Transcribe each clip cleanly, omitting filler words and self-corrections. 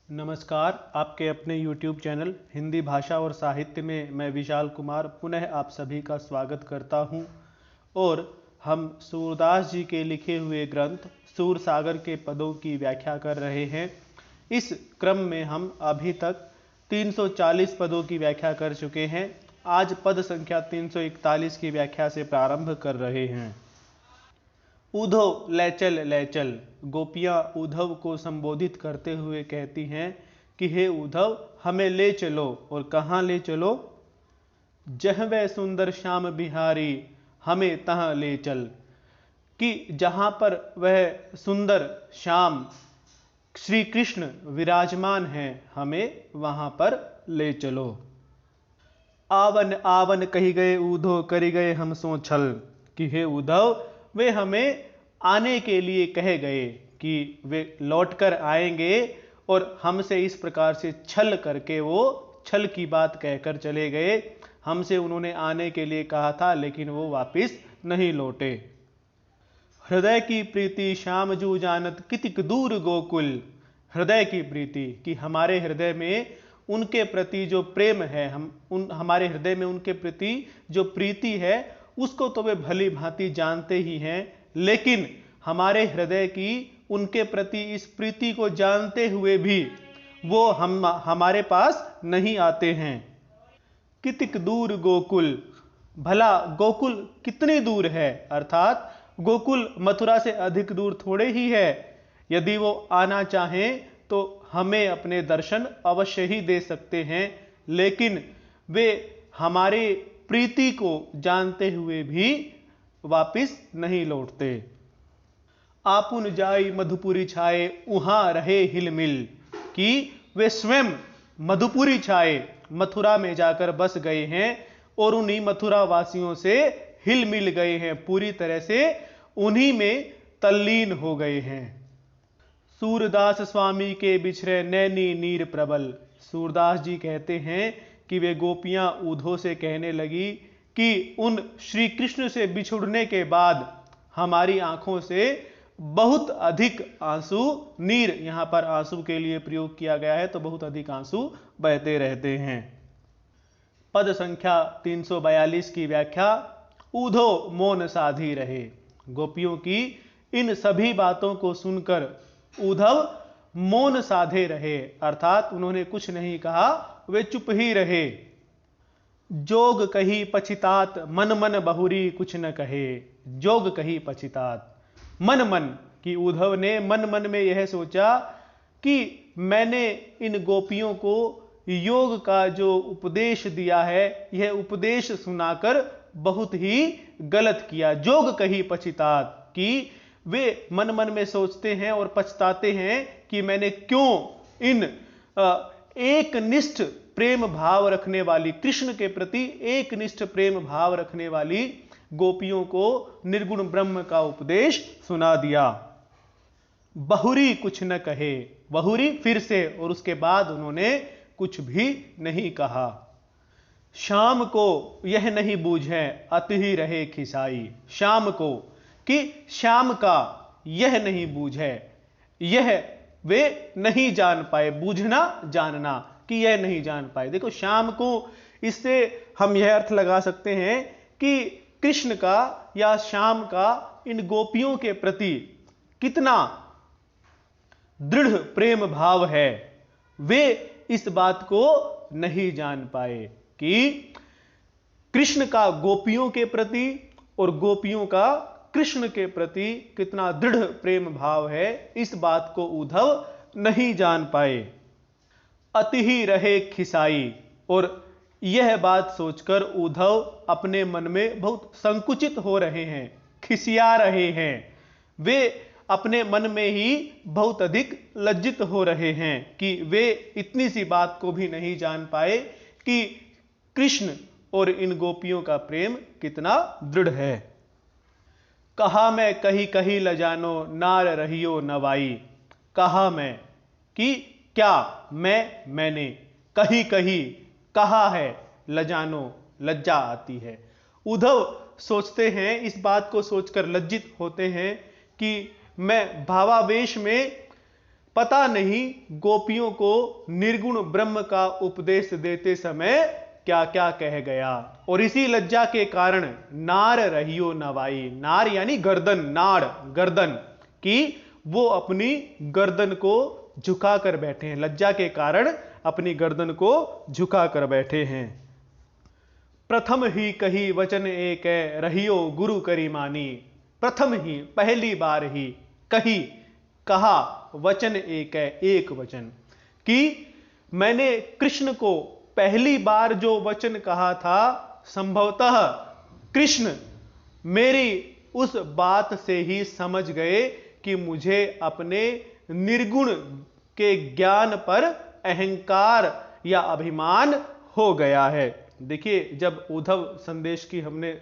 नमस्कार। आपके अपने YouTube चैनल हिंदी भाषा और साहित्य में मैं विशाल कुमार पुनः आप सभी का स्वागत करता हूं। और हम सूरदास जी के लिखे हुए ग्रंथ सूरसागर के पदों की व्याख्या कर रहे हैं। इस क्रम में हम अभी तक 340 पदों की व्याख्या कर चुके हैं। आज पद संख्या 341 की व्याख्या से प्रारंभ कर रहे हैं। उधो ले चल। गोपियां उद्धव को संबोधित करते हुए कहती हैं कि हे उद्धव, हमें ले चलो। और कहाँ ले चलो? जह वह सुंदर श्याम बिहारी, हमें तहाँ ले चल। कि जहाँ पर वह सुंदर श्याम श्री कृष्ण विराजमान हैं, हमें वहाँ पर ले चलो। आवन आवन कही गए उधो, करी गए हम सो छल। कि हे उद्धव, वे हमें आने के लिए कहे गए कि वे लौटकर आएंगे और हमसे इस प्रकार से छल करके वो छल की बात कहकर चले गए। हमसे उन्होंने आने के लिए कहा था, लेकिन वो वापस नहीं लौटे। हृदय की प्रीति श्याम जू जानत, कितिक दूर गोकुल। हृदय की प्रीति, कि हमारे हृदय में उनके प्रति जो प्रेम है, हमारे हृदय में उनके प्रति जो प्रीति है, उसको तो वे भली भांति जानते ही हैं, लेकिन हमारे हृदय की उनके प्रति इस प्रीति को जानते हुए भी वो हमारे पास नहीं आते हैं। कितिक दूर गोकुल, भला गोकुल कितनी दूर है? अर्थात गोकुल मथुरा से अधिक दूर थोड़े ही है। यदि वो आना चाहें तो हमें अपने दर्शन अवश्य ही दे सकते हैं, लेकिन वे हमारे प्रीति को जानते हुए भी वापिस नहीं लौटते। आपुन जाई मधुपुरी छाए, उहां रहे हिलमिल। कि वे स्वयं मधुपुरी छाए, मथुरा में जाकर बस गए हैं और उन्हीं मथुरा वासियों से हिल मिल गए हैं, पूरी तरह से उन्हीं में तल्लीन हो गए हैं। सूरदास स्वामी के बिछड़े नैनी नीर प्रबल। सूरदास जी कहते हैं कि वे गोपियां उधो से कहने लगी कि उन श्री कृष्ण से बिछुड़ने के बाद हमारी आंखों से बहुत अधिक आंसू, नीर यहां पर आंसू के लिए प्रयोग किया गया है, तो बहुत अधिक आंसू बहते रहते हैं। पद संख्या 342 की व्याख्या। उधो मौन साधी रहे। गोपियों की इन सभी बातों को सुनकर उद्धव मौन साधे रहे, अर्थात उन्होंने कुछ नहीं कहा, वे चुप ही रहे। जोग कही पछितात, मन मन बहुरी कुछ न कहे। जोग कही पछितात, मन मन, कि उद्धव ने मन मन में यह सोचा कि मैंने इन गोपियों को योग का जो उपदेश दिया है, यह उपदेश सुनाकर बहुत ही गलत किया। जोग कही पछितात, कि वे मन मन में सोचते हैं और पछताते हैं कि मैंने क्यों इन एक निष्ठ प्रेम भाव रखने वाली, कृष्ण के प्रति एक निष्ठ प्रेम भाव रखने वाली गोपियों को निर्गुण ब्रह्म का उपदेश सुना दिया। बहुरी कुछ न कहे। बहुरी फिर से, और उसके बाद उन्होंने कुछ भी नहीं कहा। शाम को यह नहीं बूझे, अति ही रहे खिसाई। शाम को, कि श्याम का यह नहीं बूझे, यह वे नहीं जान पाए। बूझना जानना, कि यह नहीं जान पाए। देखो, श्याम को इससे हम यह अर्थ लगा सकते हैं कि कृष्ण का या श्याम का इन गोपियों के प्रति कितना दृढ़ प्रेम भाव है, वे इस बात को नहीं जान पाए कि कृष्ण का गोपियों के प्रति और गोपियों का कृष्ण के प्रति कितना दृढ़ प्रेम भाव है। इस बात को उद्धव नहीं जान पाए। अति ही रहे खिसाई, और यह बात सोचकर उद्धव अपने मन में बहुत संकुचित हो रहे हैं, खिसिया रहे हैं। वे अपने मन में ही बहुत अधिक लज्जित हो रहे हैं कि वे इतनी सी बात को भी नहीं जान पाए कि कृष्ण और इन गोपियों का प्रेम कितना दृढ़ है। कहा मैं कही कही लजानो, नार रहियो नवाई। कहा मैं, कि क्या मैंने, कही कही कहा है, लजानो लज्जा आती है। उद्धव सोचते हैं, इस बात को सोचकर लज्जित होते हैं कि मैं भावावेश में पता नहीं गोपियों को निर्गुण ब्रह्म का उपदेश देते समय क्या क्या कह गया। और इसी लज्जा के कारण नार रहियो नवाई, नार यानी गर्दन, नाड़ गर्दन की, वो अपनी गर्दन को झुका कर बैठे हैं, लज्जा के कारण अपनी गर्दन को झुका कर बैठे हैं। प्रथम ही कही वचन एक है, रहियो गुरु करी मानी। प्रथम ही, पहली बार ही, कही, कहा, वचन एक है, एक वचन, कि मैंने कृष्ण को पहली बार जो वचन कहा था, संभवतः कृष्ण मेरी उस बात से ही समझ गए कि मुझे अपने निर्गुण के ज्ञान पर अहंकार या अभिमान हो गया है। देखिए, जब उद्धव संदेश की हमने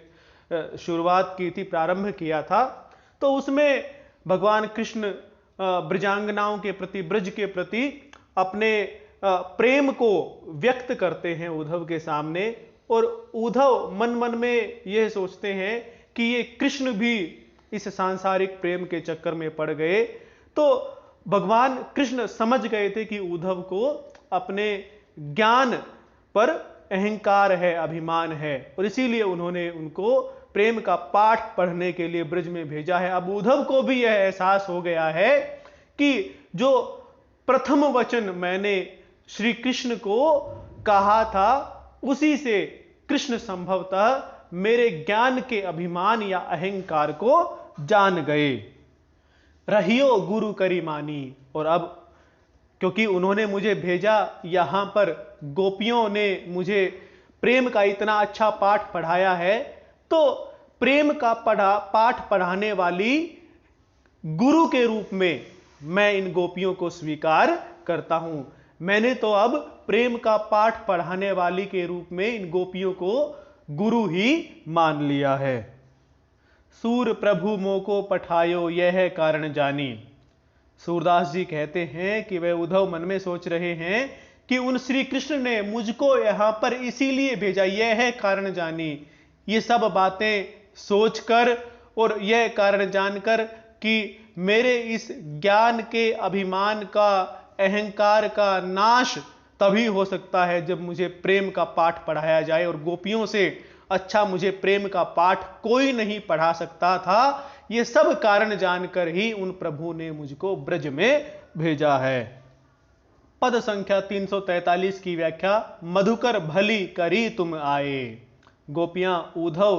शुरुआत की थी, प्रारंभ किया था, तो उसमें भगवान कृष्ण ब्रजांगनाओं के प्रति, ब्रज के प्रति अपने प्रेम को व्यक्त करते हैं उद्धव के सामने। और उद्धव मन मन में यह सोचते हैं कि ये कृष्ण भी इस सांसारिक प्रेम के चक्कर में पड़ गए। तो भगवान कृष्ण समझ गए थे कि उद्धव को अपने ज्ञान पर अहंकार है, अभिमान है, और इसीलिए उन्होंने उनको प्रेम का पाठ पढ़ने के लिए ब्रज में भेजा है। अब उद्धव को भी यह एहसास हो गया है कि जो प्रथम वचन मैंने श्री कृष्ण को कहा था, उसी से कृष्ण संभवतः मेरे ज्ञान के अभिमान या अहंकार को जान गए। रहियो गुरु करी मानी। और अब क्योंकि उन्होंने मुझे भेजा यहां पर, गोपियों ने मुझे प्रेम का इतना अच्छा पाठ पढ़ाया है, तो प्रेम का पाठ पढ़ाने वाली गुरु के रूप में मैं इन गोपियों को स्वीकार करता हूं। मैंने तो अब प्रेम का पाठ पढ़ाने वाली के रूप में इन गोपियों को गुरु ही मान लिया है। सूर प्रभु मोको पठायो यह कारण जानी। सूरदास जी कहते हैं कि वे उद्धव मन में सोच रहे हैं कि उन श्री कृष्ण ने मुझको यहां पर इसीलिए भेजा, यह है कारण जानी। ये सब बातें सोचकर और यह कारण जानकर कि मेरे इस ज्ञान के अभिमान का, अहंकार का नाश तभी हो सकता है जब मुझे प्रेम का पाठ पढ़ाया जाए, और गोपियों से अच्छा मुझे प्रेम का पाठ कोई नहीं पढ़ा सकता था। ये सब कारण जानकर ही उन प्रभु ने मुझको ब्रज में भेजा है। पद संख्या 343 की व्याख्या, मधुकर भली करी तुम आए। गोपियां उद्धव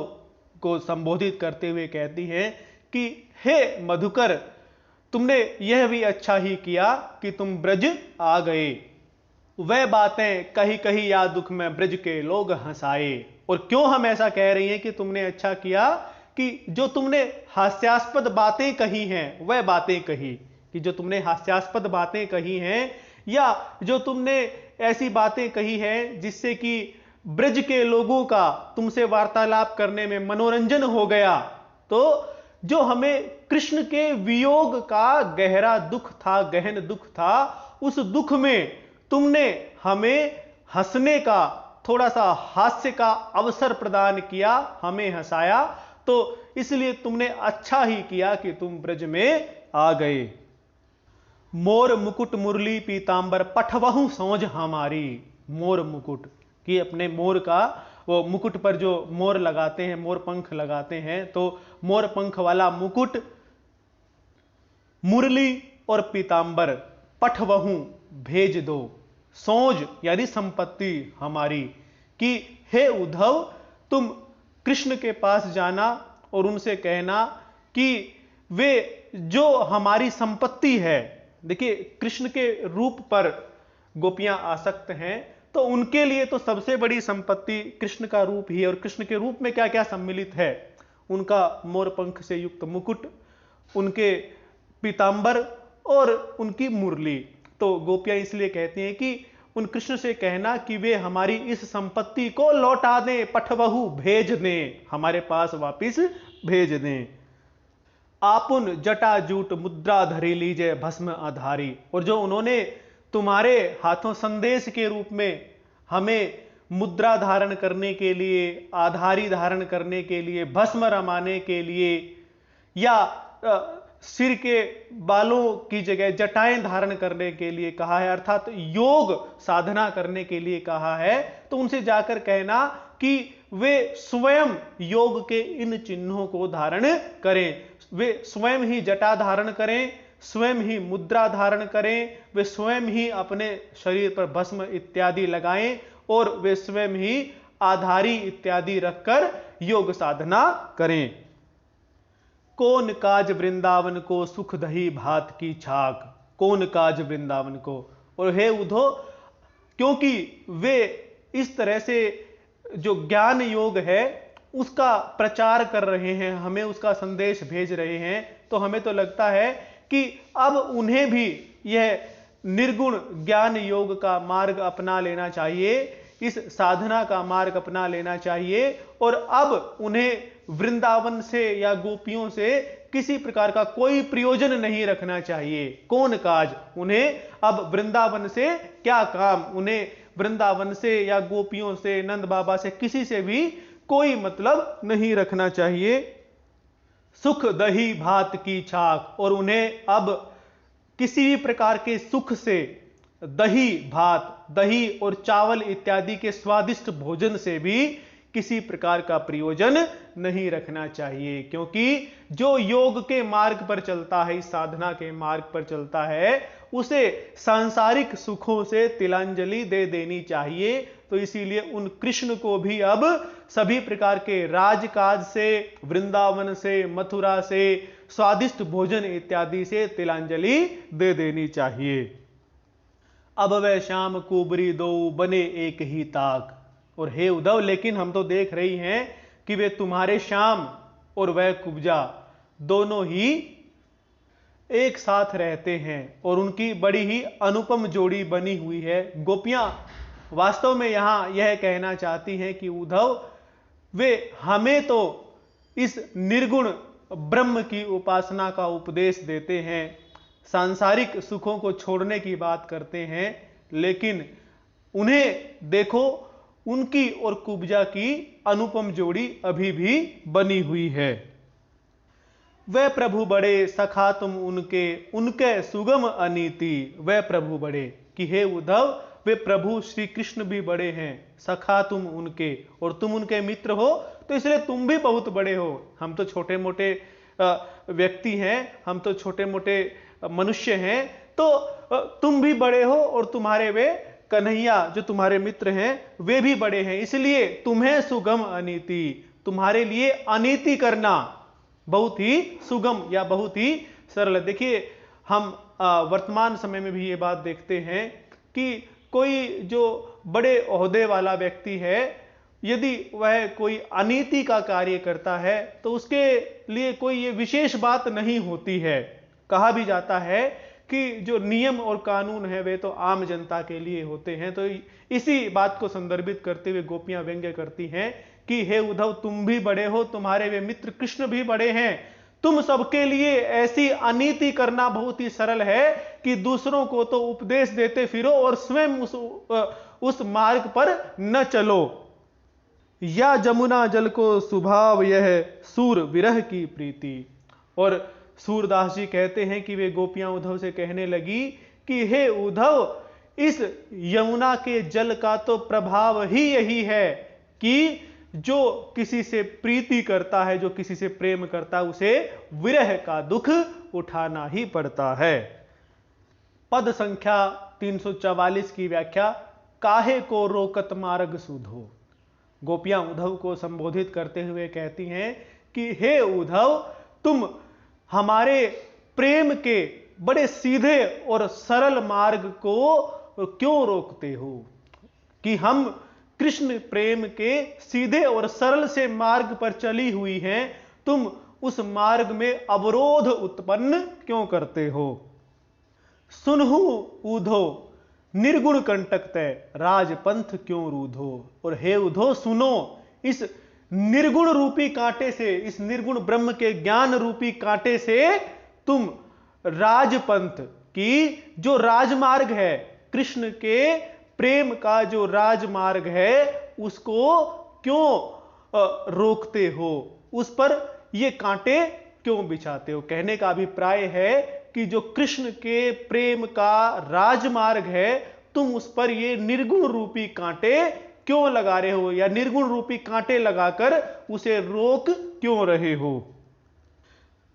को संबोधित करते हुए कहती हैं कि हे मधुकर, तुमने यह भी अच्छा ही किया कि तुम ब्रज आ गए। वह बातें कही कही या दुख में ब्रज के लोग हंसाए। और क्यों हम ऐसा कह रही हैं कि तुमने अच्छा किया, कि जो तुमने हास्यास्पद बातें कही हैं, वह बातें कही, कि जो तुमने हास्यास्पद बातें कही हैं, या जो तुमने ऐसी बातें कही हैं जिससे कि ब्रज के लोगों का तुमसे वार्तालाप करने में मनोरंजन हो गया। तो जो हमें कृष्ण के वियोग का गहरा दुख था, गहन दुख था, उस दुख में तुमने हमें हंसने का, थोड़ा सा हास्य का अवसर प्रदान किया, हमें हंसाया। तो इसलिए तुमने अच्छा ही किया कि तुम ब्रज में आ गए। मोर मुकुट मुरली पीतांबर पठवहु सौंज हमारी। मोर मुकुट, कि अपने मोर का वो मुकुट पर जो मोर लगाते हैं, मोर पंख लगाते हैं, तो मोर पंख वाला मुकुट, मुरली और पीतांबर, पठवहु भेज दो, सौंज यानी संपत्ति हमारी, कि हे उद्धव, तुम कृष्ण के पास जाना और उनसे कहना कि वे जो हमारी संपत्ति है, देखिए कृष्ण के रूप पर गोपियां आसक्त हैं, तो उनके लिए तो सबसे बड़ी संपत्ति कृष्ण का रूप ही है। और कृष्ण के रूप में क्या क्या सम्मिलित है, उनका मोरपंख से युक्त मुकुट, उनके पीतांबर और उनकी मुरली। तो गोपियां इसलिए कहती हैं कि उन कृष्ण से कहना कि वे हमारी इस संपत्ति को लौटा दें, पठवहु भेज दें, हमारे पास वापिस भेज दें। आपुन जटा जूट मुद्रा धरी लीजिए भस्म आधारी। और जो उन्होंने तुम्हारे हाथों संदेश के रूप में हमें मुद्रा धारण करने के लिए, आधारी धारण करने के लिए, भस्म रमाने के लिए, या सिर के बालों की जगह जटाएं धारण करने के लिए कहा है, अर्थात योग साधना करने के लिए कहा है, तो उनसे जाकर कहना कि वे स्वयं योग के इन चिन्हों को धारण करें, वे स्वयं ही जटा धारण करें, स्वयं ही मुद्रा धारण करें, वे स्वयं ही अपने शरीर पर भस्म इत्यादि लगाएं और वे स्वयं ही आधारी इत्यादि रखकर योग साधना करें। कौन काज वृंदावन को सुख दही भात की छाक, कौन काज वृंदावन को। और हे उद्धव, क्योंकि वे इस तरह से जो ज्ञान योग है उसका प्रचार कर रहे हैं, हमें उसका संदेश भेज रहे हैं, तो हमें तो लगता है कि अब उन्हें भी यह निर्गुण ज्ञान योग का मार्ग अपना लेना चाहिए, इस साधना का मार्ग अपना लेना चाहिए, और अब उन्हें वृंदावन से या गोपियों से किसी प्रकार का कोई प्रयोजन नहीं रखना चाहिए। कौन काज, उन्हें अब वृंदावन से क्या काम, उन्हें वृंदावन से या गोपियों से, नंद बाबा से, किसी से भी कोई मतलब नहीं रखना चाहिए। सुख दही भात की छाक, और उन्हें अब किसी भी प्रकार के सुख से, दही भात, दही और चावल इत्यादि के स्वादिष्ट भोजन से भी किसी प्रकार का प्रयोजन नहीं रखना चाहिए, क्योंकि जो योग के मार्ग पर चलता है, इस साधना के मार्ग पर चलता है, उसे सांसारिक सुखों से तिलांजलि दे देनी चाहिए। तो इसीलिए उन कृष्ण को भी अब सभी प्रकार के राजकाज से, वृंदावन से, मथुरा से, स्वादिष्ट भोजन इत्यादि से तिलांजलि दे देनी चाहिए। अब वह श्याम कुबरी दो बने एक ही ताक। और हे उद्धव, लेकिन हम तो देख रही हैं कि वे तुम्हारे श्याम और वह कुब्जा दोनों ही एक साथ रहते हैं और उनकी बड़ी ही अनुपम जोड़ी बनी हुई है। गोपियां वास्तव में यहां यह कहना चाहती हैं कि उद्धव, वे हमें तो इस निर्गुण ब्रह्म की उपासना का उपदेश देते हैं, सांसारिक सुखों को छोड़ने की बात करते हैं, लेकिन उन्हें देखो, उनकी और कुब्जा की अनुपम जोड़ी अभी भी बनी हुई है। वह प्रभु बड़े सखा तुम उनके, उनके सुगम अनीति। वह प्रभु बड़े, कि हे उद्धव, वे प्रभु श्री कृष्ण भी बड़े हैं, सखा तुम उनके, और तुम उनके मित्र हो, तो इसलिए तुम भी बहुत बड़े हो। हम तो छोटे मोटे व्यक्ति हैं, हम तो छोटे मोटे मनुष्य हैं, तो तुम भी बड़े हो, और तुम्हारे वे कन्हैया जो तुम्हारे मित्र हैं वे भी बड़े हैं, इसलिए तुम्हें सुगम अनीति, तुम्हारे लिए अनीति करना बहुत ही सुगम या बहुत ही सरल। देखिए, हम वर्तमान समय में भी ये बात देखते हैं कि कोई जो बड़े ओहदे वाला व्यक्ति है, यदि वह कोई अनीति का कार्य करता है तो उसके लिए कोई ये विशेष बात नहीं होती है। कहा भी जाता है कि जो नियम और कानून है वे तो आम जनता के लिए होते हैं। तो इसी बात को संदर्भित करते हुए गोपियां व्यंग्य करती हैं कि हे उद्धव, तुम भी बड़े हो, तुम्हारे वे मित्र कृष्ण भी बड़े हैं, तुम सबके लिए ऐसी अनीति करना बहुत ही सरल है कि दूसरों को तो उपदेश देते फिरो और स्वयं उस मार्ग पर न चलो। या जमुना जल को सुभाव यह सूर विरह की प्रीति। और सूरदास जी कहते हैं कि वे गोपियां उद्धव से कहने लगी कि हे उद्धव, इस यमुना के जल का तो प्रभाव ही यही है कि जो किसी से प्रीति करता है, जो किसी से प्रेम करता है, उसे विरह का दुख उठाना ही पड़ता है। पद संख्या 344 की व्याख्या, काहे को रोकत मार्ग सुधो। गोपियां उद्धव को संबोधित करते हुए कहती हैं कि हे उद्धव, तुम हमारे प्रेम के बड़े सीधे और सरल मार्ग को क्यों रोकते हो, कि हम कृष्ण प्रेम के सीधे और सरल से मार्ग पर चली हुई हैं, तुम उस मार्ग में अवरोध उत्पन्न क्यों करते हो। सुनहु उद्धो निर्गुण कंटक तय, राजपंथ क्यों रूधो। और हे उद्धव, सुनो, इस निर्गुण रूपी कांटे से, इस निर्गुण ब्रह्म के ज्ञान रूपी कांटे से तुम राजपंथ की जो राजमार्ग है, कृष्ण के प्रेम का जो राजमार्ग है, उसको क्यों रोकते हो, उस पर ये कांटे क्यों बिछाते हो। कहने का अभिप्राय है कि जो कृष्ण के प्रेम का राजमार्ग है, तुम उस पर ये निर्गुण रूपी कांटे क्यों लगा रहे हो, या निर्गुण रूपी कांटे लगाकर उसे रोक क्यों रहे हो।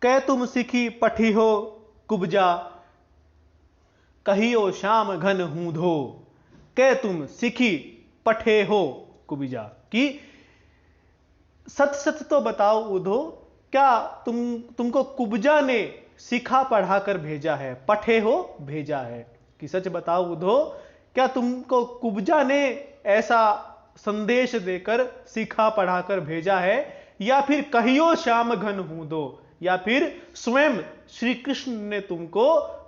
कह तुम सिखी पठी हो कुब्जा, कहियो श्याम घन हूं धो। कह तुम सिखी पठे हो कुब्जा, कि सच सच तो बताओ उधो, क्या तुमको कुब्जा ने सिखा पढ़ाकर भेजा है, पठे हो भेजा है, कि सच बताओ उधो, क्या तुमको कुब्जा ने ऐसा संदेश देकर सिखा पढ़ाकर भेजा है, या फिर कहियो श्याम घन हूं दो, या फिर स्वयं श्री कृष्ण ने तुमको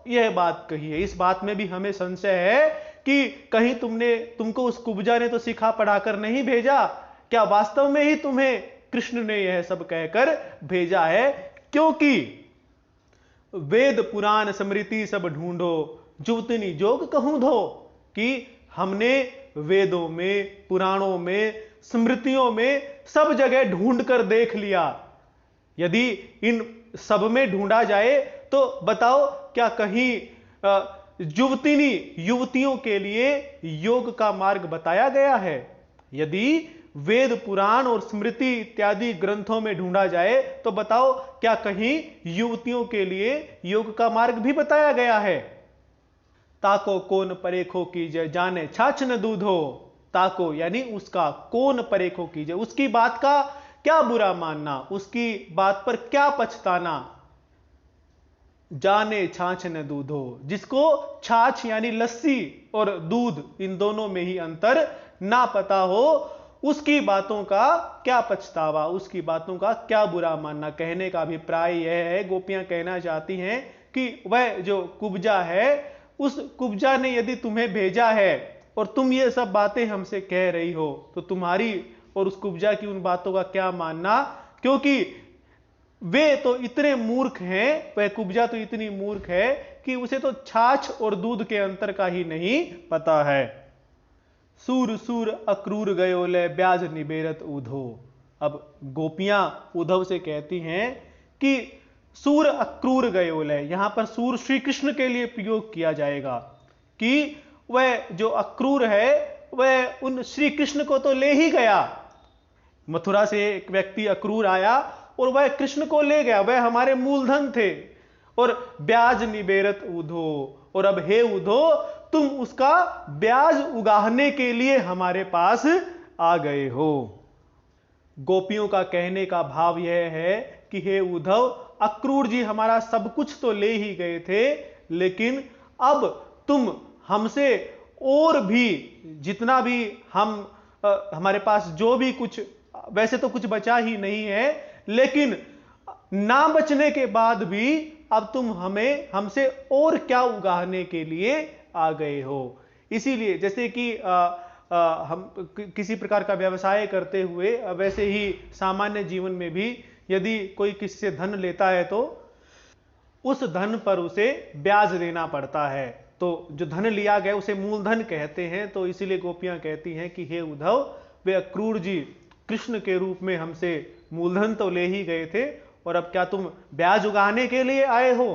यह बात कही है। इस बात में भी हमें संशय है कि कहीं तुमको उस कुब्जा ने तो सिखा पढ़ाकर नहीं भेजा, क्या वास्तव में ही तुम्हें कृष्ण ने यह सब कहकर भेजा है। क्योंकि वेद पुराण स्मृति सब ढूंढो, जुवतनी जोग कहूं धो, कि हमने वेदों में, पुराणों में, स्मृतियों में सब जगह ढूंढ कर देख लिया। यदि इन सब में ढूंढा जाए तो बताओ, क्या कहीं युवतियों के लिए योग का मार्ग बताया गया है। यदि वेद पुराण और स्मृति इत्यादि ग्रंथों में ढूंढा जाए तो बताओ, क्या कहीं युवतियों के लिए योग का मार्ग भी बताया गया है। ताको कौन परेखो कीजिए, जाने छाछ न दूध हो। ताको यानी उसका, कौन परेखो कीजिए, उसकी बात का क्या बुरा मानना, उसकी बात पर क्या पछताना। जाने छाछ न दूध हो, जिसको छाछ यानी लस्सी और दूध, इन दोनों में ही अंतर ना पता हो, उसकी बातों का क्या पछतावा, उसकी बातों का क्या बुरा मानना। कहने का अभिप्राय यह है, गोपियां कहना चाहती हैं कि वह जो कुब्जा है, उस कुब्जा ने यदि तुम्हें भेजा है और तुम ये सब बातें हमसे कह रही हो, तो तुम्हारी और उस कुब्जा की उन बातों का क्या मानना। क्योंकि वे तो इतने मूर्ख हैं, वह कुब्जा तो इतनी मूर्ख है कि उसे तो छाछ और दूध के अंतर का ही नहीं पता है। सूर सूर अक्रूर गयो ले, ब्याज निबेरत उधो। अब गोपियां उद्धव से कहती हैं कि सूर अक्रूर गयो ले, यहां पर सूर श्री कृष्ण के लिए प्रयोग किया जाएगा, कि वह जो अक्रूर है वह उन श्री कृष्ण को तो ले ही गया। मथुरा से एक व्यक्ति अक्रूर आया और वह कृष्ण को ले गया, वह हमारे मूलधन थे। और ब्याज निबेरत उधो, और अब हे उधो, तुम उसका ब्याज उगाहने के लिए हमारे पास आ गए हो। गोपियों का कहने का भाव यह है कि हे उद्धव, अक्रूर जी हमारा सब कुछ तो ले ही गए थे, लेकिन अब तुम हमसे और भी जितना भी हमारे पास जो भी कुछ, वैसे तो कुछ बचा ही नहीं है, लेकिन ना बचने के बाद भी अब तुम हमसे और क्या उगाहने के लिए आ गए हो। इसीलिए जैसे कि हम किसी प्रकार का व्यवसाय करते हुए, वैसे ही सामान्य जीवन में भी यदि कोई किसी से धन लेता है तो उस धन पर उसे ब्याज देना पड़ता है। तो जो धन लिया गया उसे मूलधन कहते हैं। तो इसीलिए गोपियां कहती हैं कि हे उद्धव, वे अक्रूर जी कृष्ण के रूप में हमसे मूलधन तो ले ही गए थे, और अब क्या तुम ब्याज उगाने के लिए आए हो।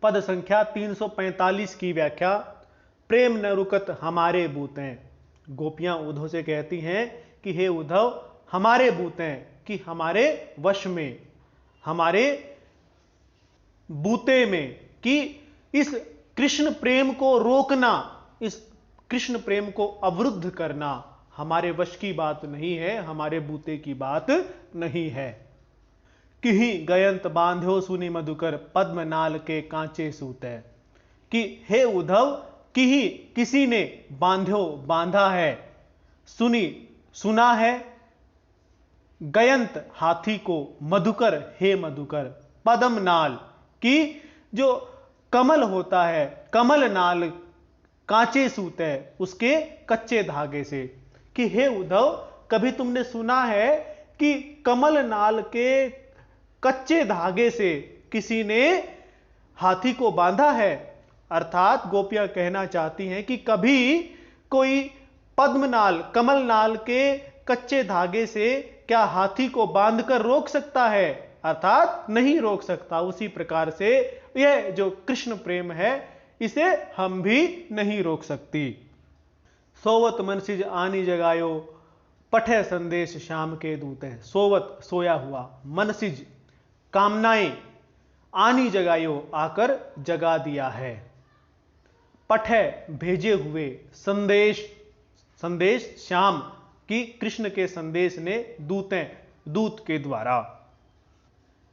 पद संख्या 345 की व्याख्या, प्रेम न रुकत हमारे बूतें। गोपियां उद्धव से कहती हैं कि हे उद्धव, हमारे बूतें, कि हमारे वश में, हमारे बूते में, कि इस कृष्ण प्रेम को रोकना, इस कृष्ण प्रेम को अवरुद्ध करना हमारे वश की बात नहीं है, हमारे बूते की बात नहीं है। किही गयंत बांध्यो सुनी मधुकर, पद्म नाल के कांचे सूते। कि हे उद्धव, किही किसी ने बांध्यो बांधा है, सुनी सुना है, गयंत हाथी को, मधुकर हे मधुकर, पद्म नाल की जो कमल होता है, कमल नाल कांचे सूते, उसके कच्चे धागे से। कि हे उद्धव, कभी तुमने सुना है कि कमल नाल के कच्चे धागे से किसी ने हाथी को बांधा है। अर्थात गोपियां कहना चाहती हैं कि कभी कोई पद्मनाल, कमल नाल के कच्चे धागे से क्या हाथी को बांधकर रोक सकता है। अर्थात नहीं रोक सकता, उसी प्रकार से यह जो कृष्ण प्रेम है इसे हम भी नहीं रोक सकती। सोवत मनसिज आनी जगायो, पठे संदेश श्याम के दूत है। सोवत सोया हुआ, मनसिज कामनाएं, आनी जगायो आकर जगा दिया है, पठे भेजे हुए, संदेश संदेश श्याम की कृष्ण के संदेश ने दूतें दूत के द्वारा।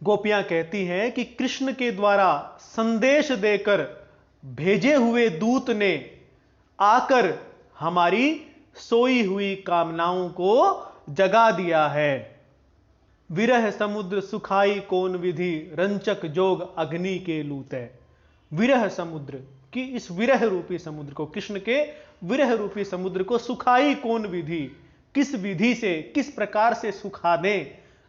गोपियां कहती हैं कि कृष्ण के द्वारा संदेश देकर भेजे हुए दूत ने आकर हमारी सोई हुई कामनाओं को जगा दिया है। विरह समुद्र सुखाई कौन विधि, रंचक जोग अग्नि के लूते। विरह समुद्र कि इस विरह रूपी समुद्र को, कृष्ण के विरह रूपी समुद्र को सुखाई कौन विधि, किस विधि से, किस प्रकार से सुखा दें।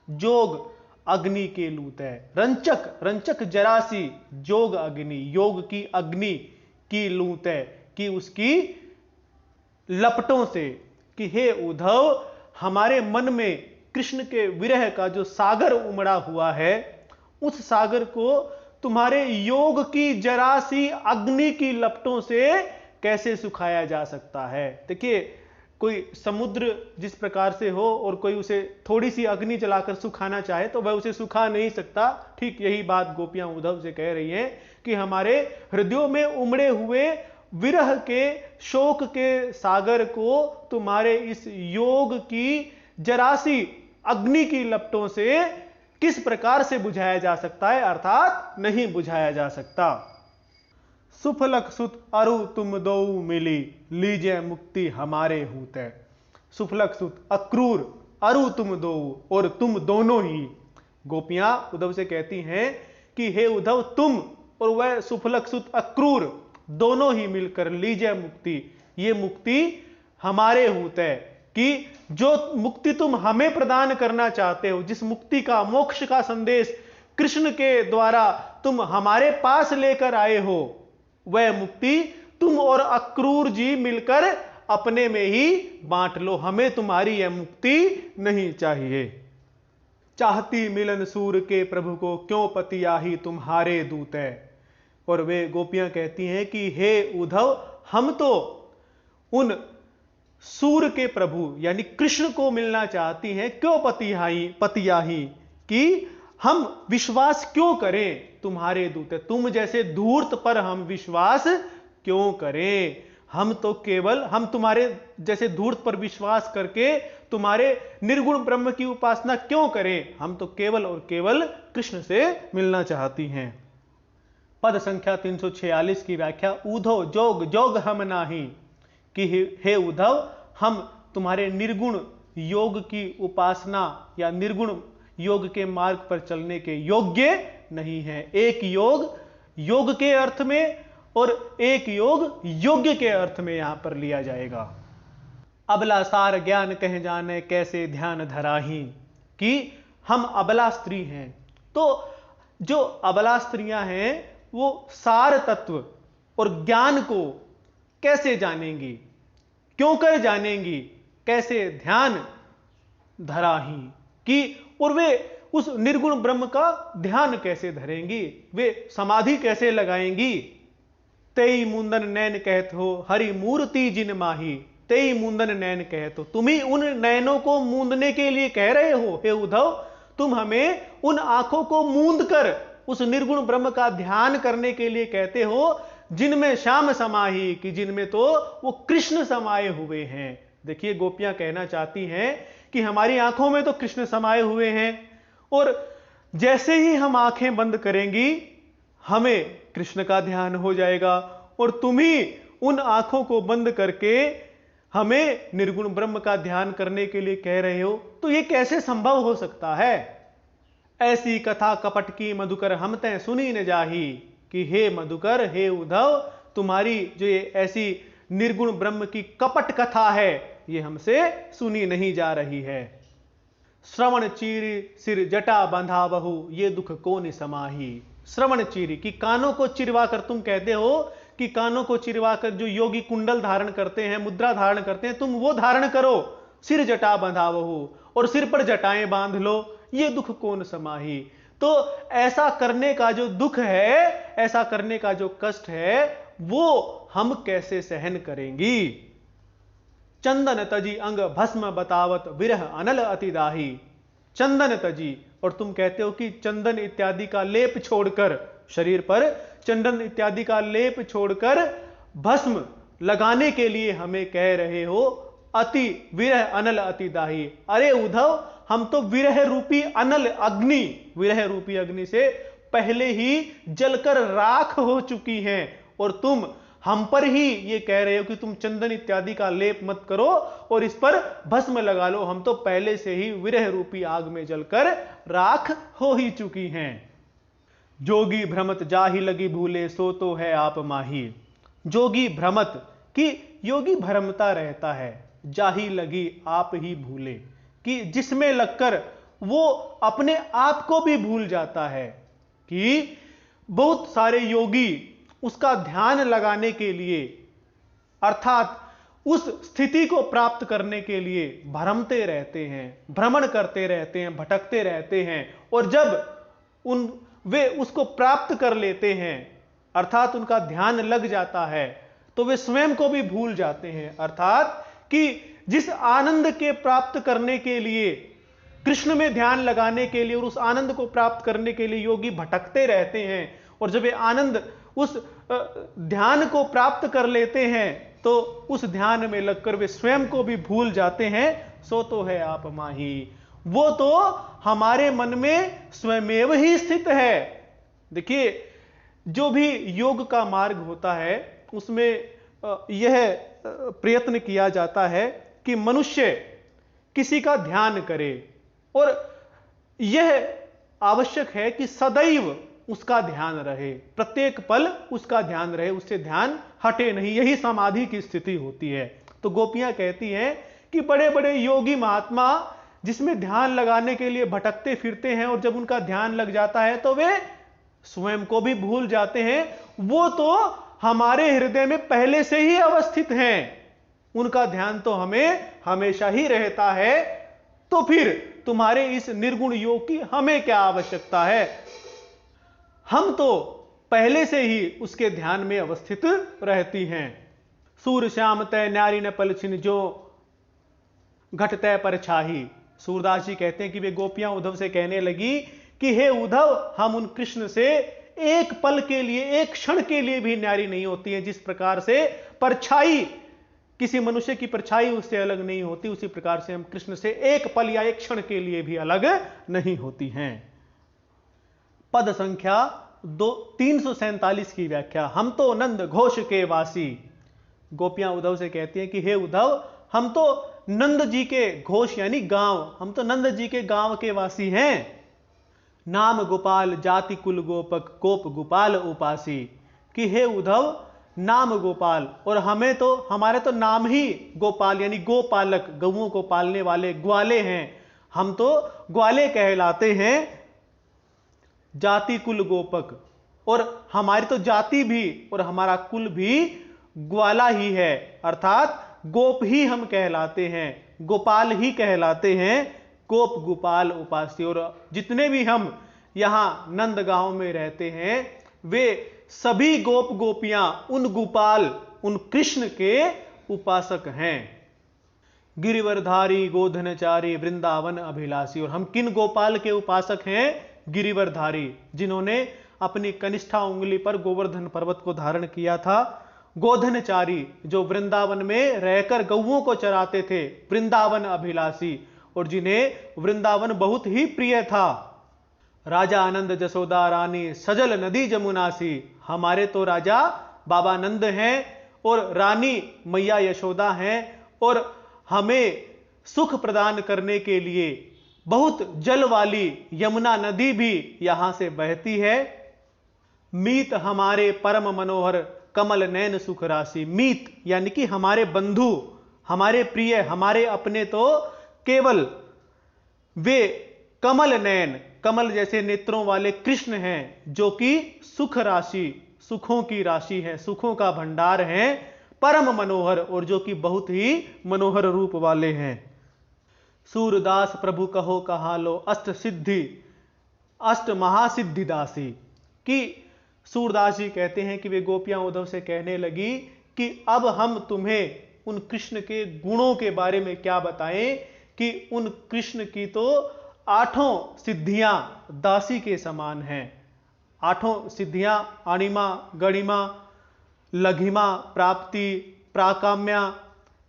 जोग अग्नि के लूत है, रंचक रंचक जरासी, जोग अग्नि योग की अग्नि की लूत है कि उसकी लपटों से, कि हे उद्धव हमारे मन में कृष्ण के विरह का जो सागर उमड़ा हुआ है उस सागर को तुम्हारे योग की जरासी अग्नि की लपटों से कैसे सुखाया जा सकता है। देखिए कोई समुद्र जिस प्रकार से हो और कोई उसे थोड़ी सी अग्नि जलाकर सुखाना चाहे तो वह उसे सुखा नहीं सकता। ठीक यही बात गोपियां उद्धव से कह रही हैं कि हमारे हृदयों में उमड़े हुए विरह के शोक के सागर को तुम्हारे इस योग की जरासी अग्नि की लपटों से किस प्रकार से बुझाया जा सकता है, अर्थात नहीं बुझाया जा सकता। सुफलक सुत अरु तुम दो मिली, लीजिए मुक्ति हमारे हूते। सुफलक सुत अक्रूर अरु तुम दो, और तुम दोनों ही। गोपियां उद्धव से कहती हैं कि हे उद्धव तुम और वह सुफलक सुत अक्रूर दोनों ही मिलकर लीजिए मुक्ति, ये मुक्ति हमारे हूते, कि जो मुक्ति तुम हमें प्रदान करना चाहते हो, जिस मुक्ति का मोक्ष का संदेश कृष्ण के द्वारा तुम हमारे पास लेकर आए हो, वह मुक्ति तुम और अक्रूर जी मिलकर अपने में ही बांट लो, हमें तुम्हारी यह मुक्ति नहीं चाहिए। चाहती मिलन सूर के प्रभु को, क्यों पति आही तुम्हारे दूत है। और वे गोपियां कहती हैं कि हे उद्धव हम तो उन सूर के प्रभु यानी कृष्ण को मिलना चाहती हैं, क्यों पति आही, कि हम विश्वास क्यों करें तुम्हारे दूत, तुम जैसे धूर्त पर हम विश्वास क्यों करें। हम तो केवल, हम तुम्हारे जैसे धूर्त पर विश्वास करके तुम्हारे निर्गुण ब्रह्म की उपासना क्यों करें, हम तो केवल और केवल कृष्ण से मिलना चाहती हैं। पद संख्या 346 की व्याख्या, ऊधो जोग जोग हम नाही, कि हे उद्धव हम तुम्हारे निर्गुण योग की उपासना या निर्गुण योग के मार्ग पर चलने के योग्य नहीं है। एक योग योग के अर्थ में और एक योग योग्य के अर्थ में यहां पर लिया जाएगा। अबला सार ज्ञान कह जाने कैसे ध्यान धराही, कि हम अबला स्त्री हैं, तो जो अबला स्त्रियां हैं वो सार तत्व और ज्ञान को कैसे जानेंगी, क्यों कर जानेंगी, कैसे ध्यान धराही, कि और वे उस निर्गुण ब्रह्म का ध्यान कैसे धरेंगी, वे समाधि कैसे लगाएंगी। तेई मुंदन नैन कहत हो हरि मूर्ति जिन माही, तेई मुंदन नैन कहत हो, तुम ही उन नैनों को मूंदने के लिए कह रहे हो हे उद्धव, तुम हमें उन आंखों को मूंद कर उस निर्गुण ब्रह्म का ध्यान करने के लिए कहते हो जिनमें श्याम समाही, कि जिनमें तो वो कृष्ण समाये हुए हैं। देखिए गोपियां कहना चाहती हैं कि हमारी आंखों में तो कृष्ण समाये हुए हैं, और जैसे ही हम आंखें बंद करेंगी हमें कृष्ण का ध्यान हो जाएगा, और तुम ही उन आंखों को बंद करके हमें निर्गुण ब्रह्म का ध्यान करने के लिए कह रहे हो, तो यह कैसे संभव हो सकता है। ऐसी कथा कपट की मधुकर हम तय सुनी न जाही, कि हे मधुकर हे उद्धव तुम्हारी जो ये ऐसी निर्गुण ब्रह्म की कपट कथा है ये हमसे सुनी नहीं जा रही है। श्रवण चीरी सिर जटा बंधा बहु, ये दुख कौन समाही। श्रवण चीरी की कानों को चिरवाकर, तुम कहते हो कि कानों को चिरवाकर जो योगी कुंडल धारण करते हैं, मुद्रा धारण करते हैं, तुम वो धारण करो। सिर जटा बंधा बहु, और सिर पर जटाएं बांध लो, ये दुख कौन समाही। तो ऐसा करने का जो दुख है, ऐसा करने का जो कष्ट है, वो हम कैसे सहन करेंगी। चंदन तजी अंग भस्म बतावत विरह अनल अतिदाही। चंदन तजी, और तुम कहते हो कि चंदन इत्यादि का लेप छोड़कर, शरीर पर चंदन इत्यादि का लेप छोड़कर भस्म लगाने के लिए हमें कह रहे हो, अति विरह अनल अतिदाही। अरे उद्धव, हम तो विरह रूपी अनल अग्नि, विरह रूपी अग्नि से पहले ही जलकर राख हो चुकी हैं, और तुम हम पर ही ये कह रहे हो कि तुम चंदन इत्यादि का लेप मत करो और इस पर भस्म लगा लो। हम तो पहले से ही विरह रूपी आग में जलकर राख हो ही चुकी हैं। जोगी भ्रमत जाहि लगी भूले, सो तो है आप माही। जोगी भ्रमत, कि योगी भ्रमता रहता है, जाहि लगी आप ही भूले, कि जिसमें लगकर वो अपने आप को भी भूल जाता है। कि बहुत सारे योगी उसका ध्यान लगाने के लिए, अर्थात उस स्थिति को प्राप्त करने के लिए भ्रमते रहते हैं, भ्रमण करते रहते हैं, भटकते रहते हैं, और जब वे उसको प्राप्त कर लेते हैं, अर्थात उनका ध्यान लग जाता है, तो वे स्वयं को भी भूल जाते हैं। अर्थात कि जिस आनंद के प्राप्त करने के लिए, कृष्ण में ध्यान लगाने के लिए और उस आनंद को प्राप्त करने के लिए योगी भटकते रहते हैं, और जब वे आनंद उस ध्यान को प्राप्त कर लेते हैं तो उस ध्यान में लगकर वे स्वयं को भी भूल जाते हैं। सो तो है आप माही, वो तो हमारे मन में स्वयमेव ही स्थित है। देखिए, जो भी योग का मार्ग होता है उसमें यह प्रयत्न किया जाता है कि मनुष्य किसी का ध्यान करे, और यह आवश्यक है कि सदैव उसका ध्यान रहे, प्रत्येक पल उसका ध्यान रहे, उससे ध्यान हटे नहीं। यही समाधि की स्थिति होती है। तो गोपियां कहती हैं कि बड़े बड़े योगी महात्मा जिसमें ध्यान लगाने के लिए भटकते फिरते हैं, और जब उनका ध्यान लग जाता है तो वे स्वयं को भी भूल जाते हैं। वो तो हमारे हृदय में पहले से ही अवस्थित हैं, उनका ध्यान तो हमें हमेशा ही रहता है। तो फिर तुम्हारे इस निर्गुण योग की हमें क्या आवश्यकता है, हम तो पहले से ही उसके ध्यान में अवस्थित रहती हैं। सूर श्याम तय न्यारी न पलछिन, जो घट तय पर छाही। सूरदास जी कहते हैं कि वे गोपियां उद्धव से कहने लगी कि हे उद्धव, हम उन कृष्ण से एक पल के लिए, एक क्षण के लिए भी न्यारी नहीं होती है। जिस प्रकार से परछाई, किसी मनुष्य की परछाई उससे अलग नहीं होती, उसी प्रकार से हम कृष्ण से एक पल या एक क्षण के लिए भी अलग नहीं होती हैं। पद संख्या 347 की व्याख्या। हम तो नंद घोष के वासी। गोपियां उद्धव से कहती हैं कि हे उद्धव, हम तो नंद जी के घोष यानी गांव, हम तो नंद जी के गांव के वासी हैं। नाम गोपाल जाति कुल गोपक, कोप गोपाल उपासी। कि हे उद्धव, नाम गोपाल, और हमें तो, हमारे तो नाम ही गोपाल यानी गोपालक, गौओं को पालने वाले ग्वाले हैं, हम तो ग्वाले कहलाते हैं। जाति कुल गोपक, और हमारी तो जाति भी और हमारा कुल भी ग्वाला ही है, अर्थात गोप ही हम कहलाते हैं, गोपाल ही कहलाते हैं। गोप गोपाल उपास्य, और जितने भी हम यहां नंद गांव में रहते हैं वे सभी गोप गोपियां उन गोपाल, उन कृष्ण के उपासक हैं। गिरिवरधारी गोधनचारी वृंदावन अभिलाषी, और हम किन गोपाल के उपासक हैं? गिरिवरधारी, जिन्होंने अपनी कनिष्ठा उंगली पर गोवर्धन पर्वत को धारण किया था। गोधनचारी, जो वृंदावन में रहकर गौओं को चराते थे। वृंदावन अभिलाषी, और जिन्हें वृंदावन बहुत ही प्रिय था। राजा आनंद जसोदा रानी सजल नदी जमुनासी, हमारे तो राजा बाबा नंद हैं और रानी मैया यशोदा हैं, और हमें सुख प्रदान करने के लिए बहुत जल वाली यमुना नदी भी यहां से बहती है। मीत हमारे परम मनोहर कमल नैन सुख राशि। मीत यानी कि हमारे बंधु, हमारे प्रिय, हमारे अपने तो केवल वे कमल नैन, कमल जैसे नेत्रों वाले कृष्ण हैं, जो कि सुख राशि, सुखों की राशि है, सुखों का भंडार है। परम मनोहर, और जो कि बहुत ही मनोहर रूप वाले हैं। सूरदास प्रभु कहो कहा लो अष्ट सिद्धि, अष्ट महासिद्धिदासी। कि सूरदास जी कहते हैं कि वे गोपियां उद्धव से कहने लगी कि अब हम तुम्हें उन कृष्ण के गुणों के बारे में क्या बताएं कि उन कृष्ण की तो 8 सिद्धियां दासी के समान हैं। 8 सिद्धियां अणिमा, गणिमा, लघिमा, प्राप्ति, प्राकाम्या,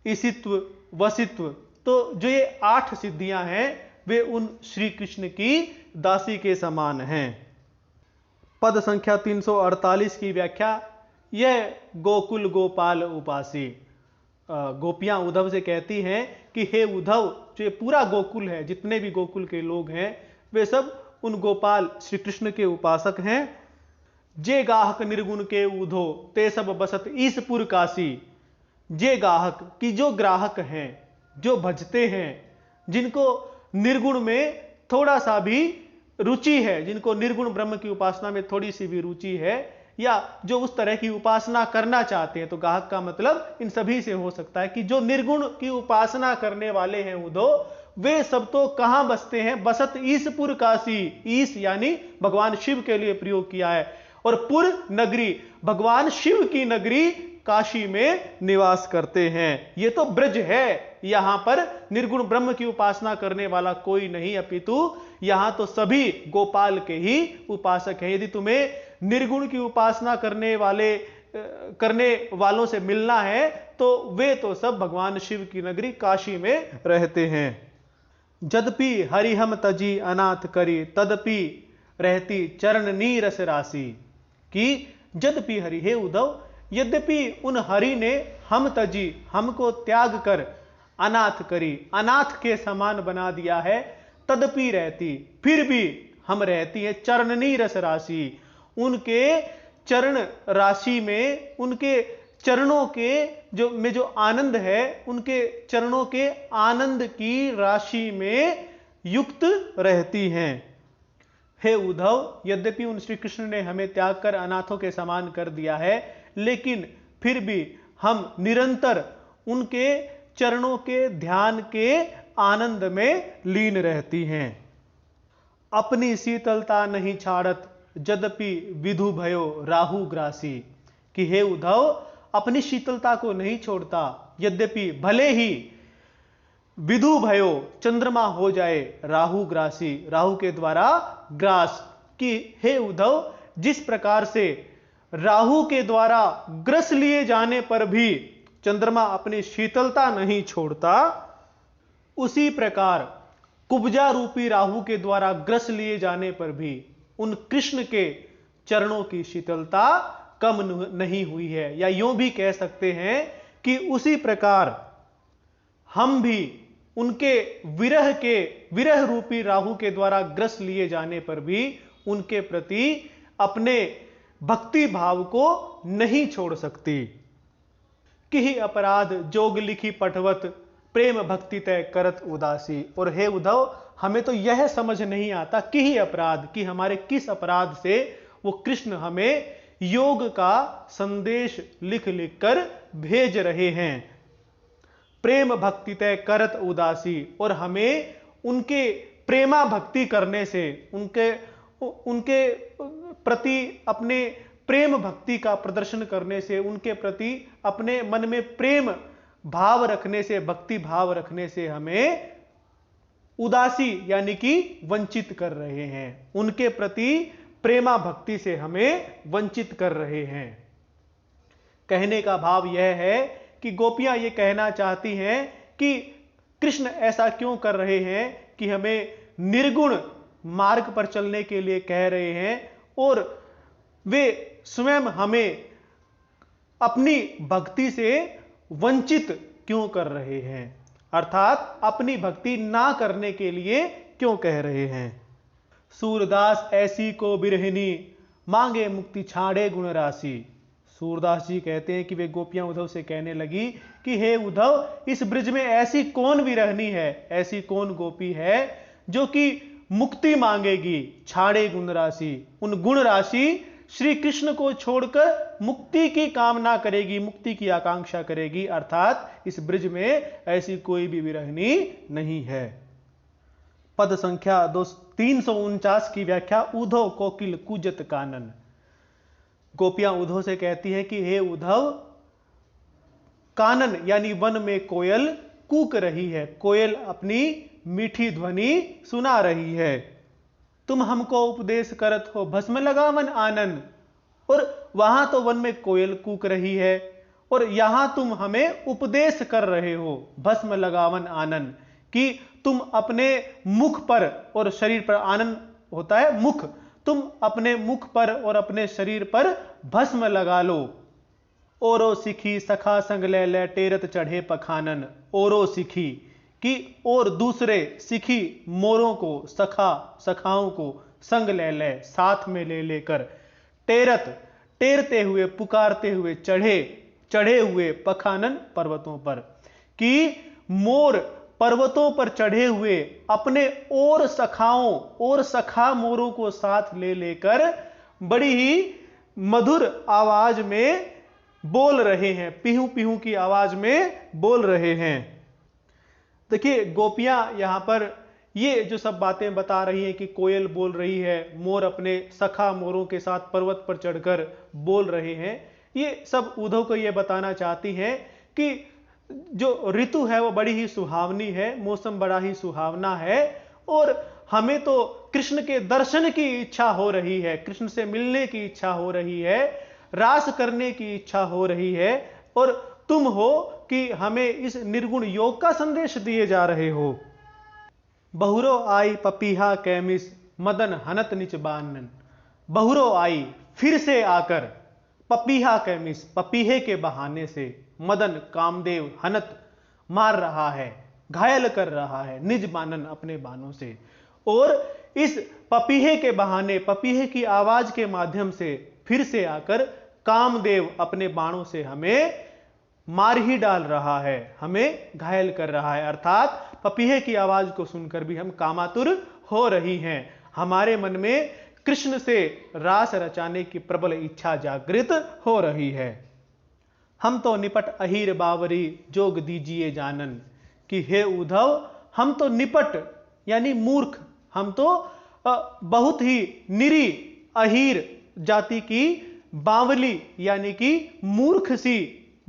ईशित्व, वसित्व, तो जो ये 8 सिद्धियां हैं वे उन श्री कृष्ण की दासी के समान हैं। पद संख्या 348 की व्याख्या, यह गोकुल गोपाल उपासी। गोपियां उद्धव से कहती हैं कि हे उद्धव, जो ये पूरा गोकुल है, जितने भी गोकुल के लोग हैं वे सब उन गोपाल श्री कृष्ण के उपासक हैं। जे गाहक निर्गुण के उधो ते सब बसत ईसपुर काशी। जे गाहक की जो ग्राहक हैं, जो भजते हैं, जिनको निर्गुण में थोड़ा सा भी रुचि है, जिनको निर्गुण ब्रह्म की उपासना में थोड़ी सी भी रुचि है, या जो उस तरह की उपासना करना चाहते हैं, तो गाहक का मतलब इन सभी से हो सकता है कि जो निर्गुण की उपासना करने वाले हैं उधो, वे सब तो कहां बसते हैं? बसत ईसपुर काशी। ईस यानी भगवान शिव के लिए प्रयोग किया है, और पुर नगरी, भगवान शिव की नगरी काशी में निवास करते हैं। ये तो ब्रज है, यहां पर निर्गुण ब्रह्म की उपासना करने वाला कोई नहीं, अपितु यहां तो सभी गोपाल के ही उपासक हैं। यदि तुम्हें निर्गुण की उपासना करने वालों से मिलना है तो वे तो सब भगवान शिव की नगरी काशी में रहते हैं। जदपि हरिहम तजी अनाथ करी तदपि रहती चरण नीरस राशि। कि जदपि हरि, हे उद्धव, यद्यपि उन हरि ने हम तजी, हमको त्याग कर, अनाथ करी, अनाथ के समान बना दिया है, तदपि रहती, फिर भी हम रहती है चरणनी रस राशि, उनके चरण राशि में, उनके चरणों के जो आनंद है, उनके चरणों के आनंद की राशि में युक्त रहती हैं। हे उद्धव, यद्यपि उन श्री कृष्ण ने हमें त्याग कर अनाथों के समान कर दिया है, लेकिन फिर भी हम निरंतर उनके चरणों के ध्यान के आनंद में लीन रहती हैं। अपनी शीतलता नहीं छाड़त यद्यपि विधु भयो राहु ग्रासी। कि हे उद्धव, अपनी शीतलता को नहीं छोड़ता, यद्यपि भले ही विधु भयो, चंद्रमा हो जाए, राहु ग्रासी, राहु के द्वारा ग्रास। कि हे उद्धव, जिस प्रकार से राहु के द्वारा ग्रस लिए जाने पर भी चंद्रमा अपनी शीतलता नहीं छोड़ता, उसी प्रकार कुब्जा रूपी राहु के द्वारा ग्रस लिए जाने पर भी उन कृष्ण के चरणों की शीतलता कम नहीं हुई है। या यूं भी कह सकते हैं कि उसी प्रकार हम भी उनके विरह रूपी राहु के द्वारा ग्रस लिए जाने पर भी उनके प्रति अपने भक्ति भाव को नहीं छोड़ सकती। कि ही अपराध जोग लिखी पठवत प्रेम भक्ति तय करत उदासी। और हे उद्धव, हमें तो यह समझ नहीं आता कि ही अपराध, कि हमारे किस अपराध से वो कृष्ण हमें योग का संदेश लिख लिख कर भेज रहे हैं। प्रेम भक्ति तय करत उदासी, और हमें उनके प्रेमा भक्ति करने से, उनके प्रति अपने प्रेम भक्ति का प्रदर्शन करने से, उनके प्रति अपने मन में प्रेम भाव रखने से, भक्ति भाव रखने से हमें उदासी यानी कि वंचित कर रहे हैं। उनके प्रति प्रेमा भक्ति से हमें वंचित कर रहे हैं। कहने का भाव यह है कि गोपियां ये कहना चाहती हैं कि कृष्ण ऐसा क्यों कर रहे हैं कि हमें निर्गुण मार्ग पर चलने के लिए कह रहे हैं, और वे स्वयं हमें अपनी भक्ति से वंचित क्यों कर रहे हैं, अर्थात अपनी भक्ति ना करने के लिए क्यों कह रहे हैं। सूरदास ऐसी को बिरहिनी मांगे मुक्ति छाड़े गुण राशि। सूरदास जी कहते हैं कि वे गोपियां उद्धव से कहने लगी कि हे उद्धव, इस ब्रज में ऐसी कौन विरहनी है, ऐसी कौन गोपी है जो कि मुक्ति मांगेगी, छाड़े गुण राशि, उन गुण राशि श्री कृष्ण को छोड़कर मुक्ति की कामना करेगी, मुक्ति की आकांक्षा करेगी, अर्थात इस ब्रज में ऐसी कोई भी विरहनी नहीं है। पद संख्या 349 की व्याख्या। उद्धव कोकिल कूजत कानन। गोपियां उद्धव से कहती हैं कि हे उद्धव, कानन यानी वन में कोयल कूक रही है, कोयल अपनी मीठी ध्वनि सुना रही है। तुम हमको उपदेश करत हो भस्म लगावन आनन। और वहां तो वन में कोयल कूक रही है और यहां तुम हमें उपदेश कर रहे हो भस्म लगावन आनन, कि तुम अपने मुख पर और शरीर पर, आनन होता है मुख, तुम अपने मुख पर और अपने शरीर पर भस्म लगा लो। ओरो सिखी सखा संग ले ले टेरत चढ़े पखानन। ओरो सिखी कि और दूसरे सिखी मोरों को, सखा सखाओं को संग ले ले, साथ में ले लेकर, टेरत टेरते हुए, पुकारते हुए, चढ़े हुए, पखानन पर्वतों पर, कि मोर पर्वतों पर चढ़े हुए अपने और सखाओं और सखा मोरों को साथ ले लेकर बड़ी ही मधुर आवाज में बोल रहे हैं, पीहू पीहू की आवाज में बोल रहे हैं। देखिए गोपियां यहां पर ये जो सब बातें बता रही हैं कि कोयल बोल रही है, मोर अपने सखा मोरों के साथ पर्वत पर चढ़कर बोल रहे हैं, ये सब उद्धव को ये बताना चाहती हैं कि जो ऋतु है वो बड़ी ही सुहावनी है, मौसम बड़ा ही सुहावना है और हमें तो कृष्ण के दर्शन की इच्छा हो रही है, कृष्ण से मिलने की इच्छा हो रही है, रास करने की इच्छा हो रही है, और तुम हो कि हमें इस निर्गुण योग का संदेश दिए जा रहे हो। बहुरो आई पपीहा कैमिस मदन हनत निच बानन। बहुरो आई फिर से आकर, पपीहा कैमिस पपीहे के बहाने से, मदन कामदेव हनत मार रहा है, घायल कर रहा है, निज बानन अपने बानों से। और इस पपीहे के बहाने, पपीहे की आवाज के माध्यम से फिर से आकर कामदेव अपने बाणों से हमें मार ही डाल रहा है, हमें घायल कर रहा है। अर्थात पपीहे की आवाज को सुनकर भी हम कामातुर हो रही हैं, हमारे मन में कृष्ण से रास रचाने की प्रबल इच्छा जागृत हो रही है। हम तो निपट अहीर बावरी जोग दीजिए जानन, कि हे उद्धव हम तो निपट यानी मूर्ख, हम तो बहुत ही निरी अहीर जाति की बावली यानी कि मूर्ख सी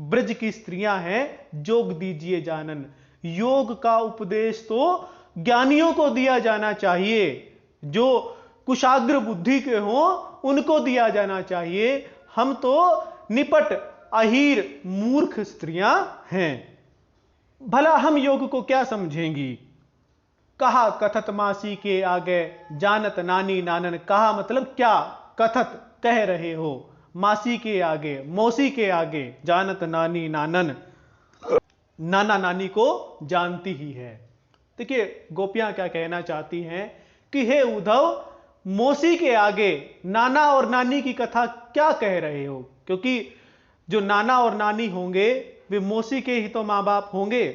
ब्रज की स्त्रियां हैं, जोग दीजिए जानन। योग का उपदेश तो ज्ञानियों को दिया जाना चाहिए, जो कुशाग्र बुद्धि के हों उनको दिया जाना चाहिए। हम तो निपट अहीर मूर्ख स्त्रियां हैं, भला हम योग को क्या समझेंगी। कहा कथत मासी के आगे जानत नानी नानन। कहा मतलब क्या, कथत कह रहे हो, मासी के आगे, मौसी के आगे, जानत नानी नानन, नाना नानी को जानती ही है। देखिए गोपियां क्या कहना चाहती हैं कि हे उद्धव, मौसी के आगे नाना और नानी की कथा क्या कह रहे हो, क्योंकि जो नाना और नानी होंगे वे मौसी के ही तो मां बाप होंगे,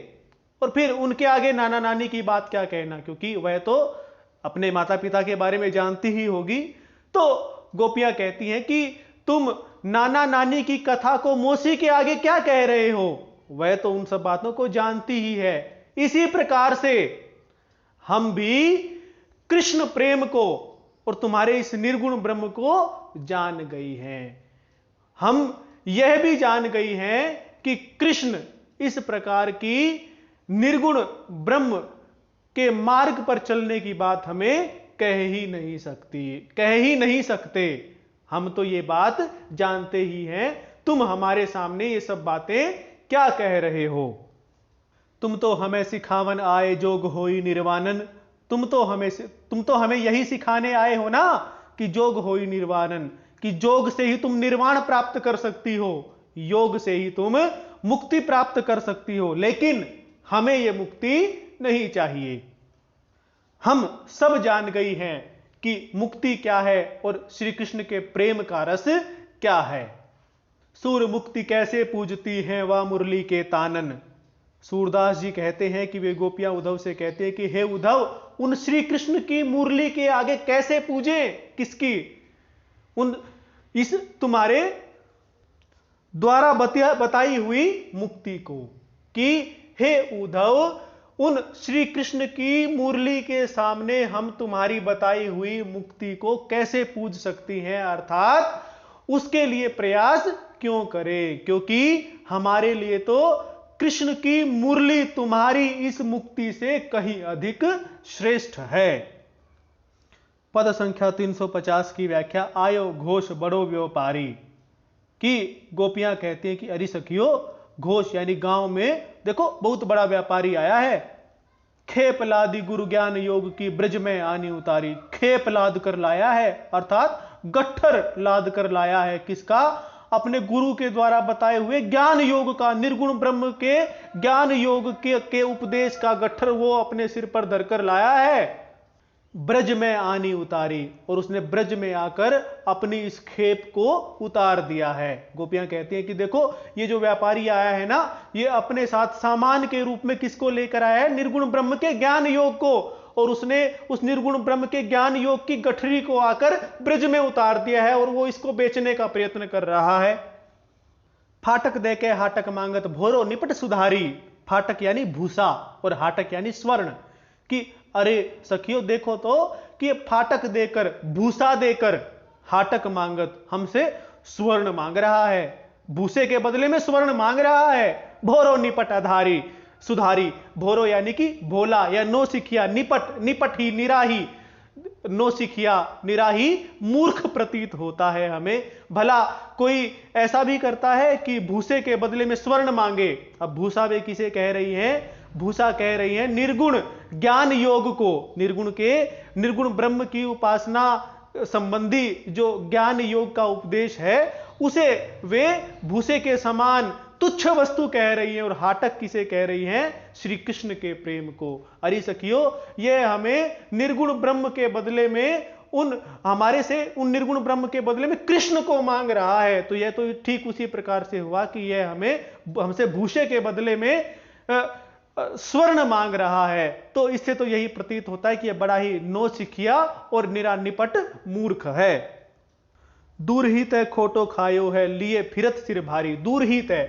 और फिर उनके आगे नाना नानी की बात क्या कहना, क्योंकि वह तो अपने माता पिता के बारे में जानती ही होगी। तो गोपियां कहती हैं कि तुम नाना नानी की कथा को मौसी के आगे क्या कह रहे हो, वह तो उन सब बातों को जानती ही है। इसी प्रकार से हम भी कृष्ण प्रेम को और तुम्हारे इस निर्गुण ब्रह्म को जान गई हैं। हम यह भी जान गई हैं कि कृष्ण इस प्रकार की निर्गुण ब्रह्म के मार्ग पर चलने की बात हमें कह ही नहीं सकते। हम तो ये बात जानते ही हैं, तुम हमारे सामने ये सब बातें क्या कह रहे हो। तुम तो हमें सिखावन आए जोग होई निर्वाणन। तुम तो हमें यही सिखाने आए हो ना कि जोग होई निर्वाणन, कि जोग से ही तुम निर्वाण प्राप्त कर सकती हो, योग से ही तुम मुक्ति प्राप्त कर सकती हो, लेकिन हमें यह मुक्ति नहीं चाहिए। हम सब जान गई हैं कि मुक्ति क्या है और श्री कृष्ण के प्रेम का रस क्या है। सूर मुक्ति कैसे पूजती हैं वह मुरली के तानन। सूरदास जी कहते हैं कि वे गोपियां उद्धव से कहते हैं कि हे उद्धव, उन श्री कृष्ण की मुरली के आगे कैसे पूजे, किसकी, उन इस तुम्हारे द्वारा बताई हुई मुक्ति को, कि हे उद्धव उन श्री कृष्ण की मुरली के सामने हम तुम्हारी बताई हुई मुक्ति को कैसे पूज सकती हैं, अर्थात उसके लिए प्रयास क्यों करें, क्योंकि हमारे लिए तो कृष्ण की मुरली तुम्हारी इस मुक्ति से कहीं अधिक श्रेष्ठ है। पद संख्या 350 की व्याख्या, आयो घोष बड़ो व्यापारी, कि गोपियां कहती हैं कि अरे सखियो, घोष यानी गांव में देखो बहुत बड़ा व्यापारी आया है। खेप लादी गुरु ज्ञान योग की ब्रज में आनी उतारी, खेप लाद कर लाया है, अर्थात गट्ठर लाद कर लाया है। किसका? अपने गुरु के द्वारा बताए हुए ज्ञान योग का, निर्गुण ब्रह्म के ज्ञान योग के उपदेश का गट्ठर वो अपने सिर पर धरकर लाया है। ब्रज में आनी उतारी, और उसने ब्रज में आकर अपनी इस खेप को उतार दिया है। गोपियां कहती हैं कि देखो ये जो व्यापारी आया है ना, ये अपने साथ सामान के रूप में किसको लेकर आया है? निर्गुण ब्रह्म के ज्ञान योग को, और उसने उस निर्गुण ब्रह्म के ज्ञान योग की गठरी को आकर ब्रज में उतार दिया है, और वो इसको बेचने का प्रयत्न कर रहा है। फाटक देके हाटक मांगत भोरो निपट सुधारी, फाटक यानी भूसा और हाटक यानी स्वर्ण, कि अरे सखियो देखो तो कि फाटक देकर, भूसा देकर हाटक मांगत हमसे स्वर्ण मांग रहा है, भूसे के बदले में स्वर्ण मांग रहा है। भोरो निपट आधारी सुधारी, भोरो यानी कि भोला या नो सिखिया, निपट निपट ही निराही, नो सिखिया निराही मूर्ख प्रतीत होता है हमें। भला कोई ऐसा भी करता है कि भूसे के बदले में स्वर्ण मांगे। अब भूसा वे किसे कह रही हैं? भूसा कह रही है निर्गुण ज्ञान योग को, निर्गुण ब्रह्म की उपासना संबंधी जो ज्ञान योग का उपदेश है, उसे वे भूसे के समान तुच्छ वस्तु कह रही हैं। और हाटक किसे कह रही हैं? श्री कृष्ण के प्रेम को। अरे सखियो, ये हमें निर्गुण ब्रह्म के बदले में हमारे से उन निर्गुण ब्रह्म के बदले में कृष्ण को मांग रहा है। तो यह तो ठीक उसी प्रकार से हुआ कि यह हमसे भूसे के बदले में स्वर्ण मांग रहा है। तो इससे तो यही प्रतीत होता है कि यह बड़ा ही नो सिखिया और निरानिपट मूर्ख है। दूर ही तय खोटो खायो है, लिए फिरत सिर भारी। दूर ही तय,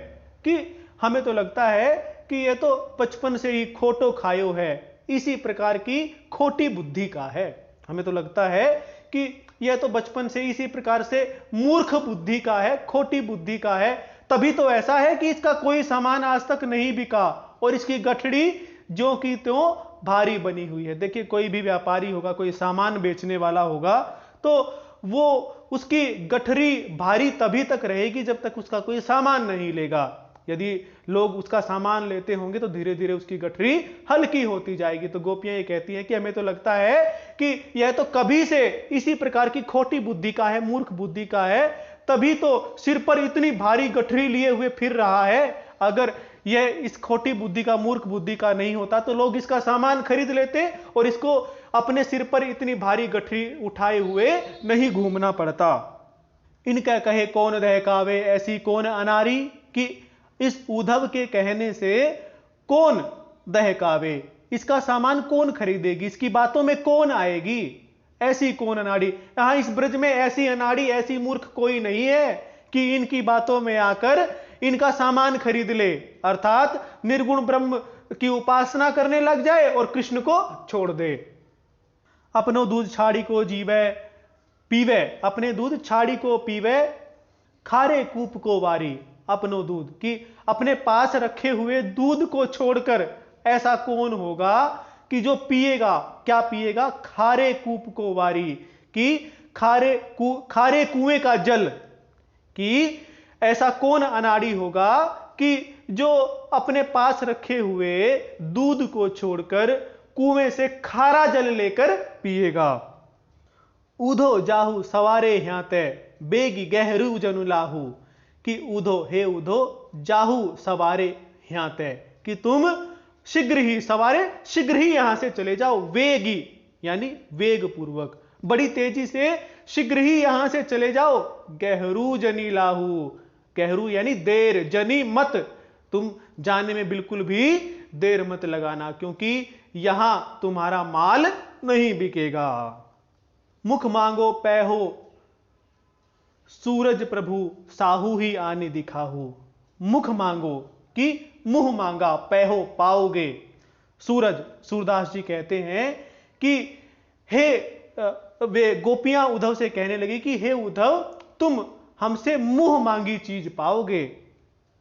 कि हमें तो लगता है कि यह तो बचपन से ही खोटो खायो है, इसी प्रकार की खोटी बुद्धि का है। हमें तो लगता है कि यह तो बचपन से इसी प्रकार से मूर्ख बुद्धि का है, खोटी बुद्धि का है। तभी तो ऐसा है कि इसका कोई सामान आज तक नहीं बिका और इसकी गठड़ी जो की त्यों भारी बनी हुई है। देखिए, कोई भी व्यापारी होगा, कोई सामान बेचने वाला होगा, तो वो उसकी गठरी भारी तभी तक रहेगी जब तक उसका कोई सामान नहीं लेगा। यदि लोग उसका सामान लेते होंगे तो धीरे धीरे उसकी गठरी हल्की होती जाएगी। तो गोपियां ये कहती हैं कि हमें तो लगता है कि यह तो कभी से इसी प्रकार की खोटी बुद्धि का है, मूर्ख बुद्धि का है, तभी तो सिर पर इतनी भारी गठरी लिए हुए फिर रहा है। अगर यह इस खोटी बुद्धि का, मूर्ख बुद्धि का नहीं होता तो लोग इसका सामान खरीद लेते और इसको अपने सिर पर इतनी भारी गठरी उठाए हुए नहीं घूमना पड़ता। इनका कहे कौन दहकावे ऐसी कौन अनारी, कि इस उद्धव के कहने से कौन दहकावे, इसका सामान कौन खरीदेगी, इसकी बातों में कौन आएगी, ऐसी कौन अनाड़ी। यहां इस ब्रज में ऐसी अनाड़ी, ऐसी मूर्ख कोई नहीं है कि इनकी बातों में आकर इनका सामान खरीद ले, अर्थात निर्गुण ब्रह्म की उपासना करने लग जाए और कृष्ण को छोड़ दे। अपनो दूध छाड़ी को जीवे पीवे, अपने दूध छाड़ी को पीवे, खारे कूप को वारी। अपनो दूध, कि अपने पास रखे हुए दूध को छोड़कर ऐसा कौन होगा कि जो पिएगा, क्या पिएगा? खारे कूप को वारी, कि खारे कुएं का जल। कि ऐसा कौन अनाड़ी होगा कि जो अपने पास रखे हुए दूध को छोड़कर कुएं से खारा जल लेकर पिएगा। उधो जाहू सवारे ह्याते बेगी गहरू जनु लाहू, कि उधो, हे उधो, जाहू सवारे ह्याते, कि तुम शीघ्र ही सवारे, शीघ्र ही यहां से चले जाओ। वेगी यानी वेग पूर्वक, बड़ी तेजी से शीघ्र ही यहां से चले जाओ। गहरू जनी लाहू, गहरू यानी देर, जनी मत, तुम जाने में बिल्कुल भी देर मत लगाना, क्योंकि यहां तुम्हारा माल नहीं बिकेगा। मुख मांगो पैहो सूरज प्रभु, साहू ही आने दिखाहू। मुख मांगो, कि मुंह मांगा, पैहो पाओगे, सूरदास जी कहते हैं कि हे वे गोपियां उद्धव से कहने लगी कि हे उद्धव, तुम हमसे मुंह मांगी चीज पाओगे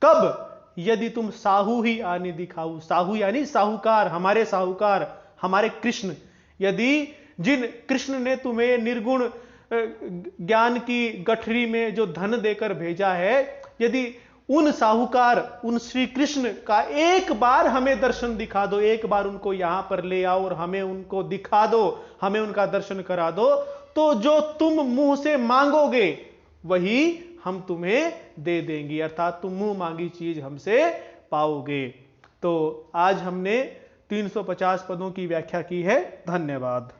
कब? यदि तुम साहू ही आने दिखाओ। साहू यानी साहूकार, हमारे साहूकार, हमारे कृष्ण। यदि जिन कृष्ण ने तुम्हें निर्गुण ज्ञान की गठरी में जो धन देकर भेजा है, यदि उन साहूकार, उन श्री कृष्ण का एक बार हमें दर्शन दिखा दो, एक बार उनको यहां पर ले आओ और हमें उनको दिखा दो, हमें उनका दर्शन करा दो, तो जो तुम मुंह से मांगोगे वही हम तुम्हें दे देंगे, अर्थात तुम मुंह मांगी चीज हमसे पाओगे। तो आज हमने 350 पदों की व्याख्या की है। धन्यवाद।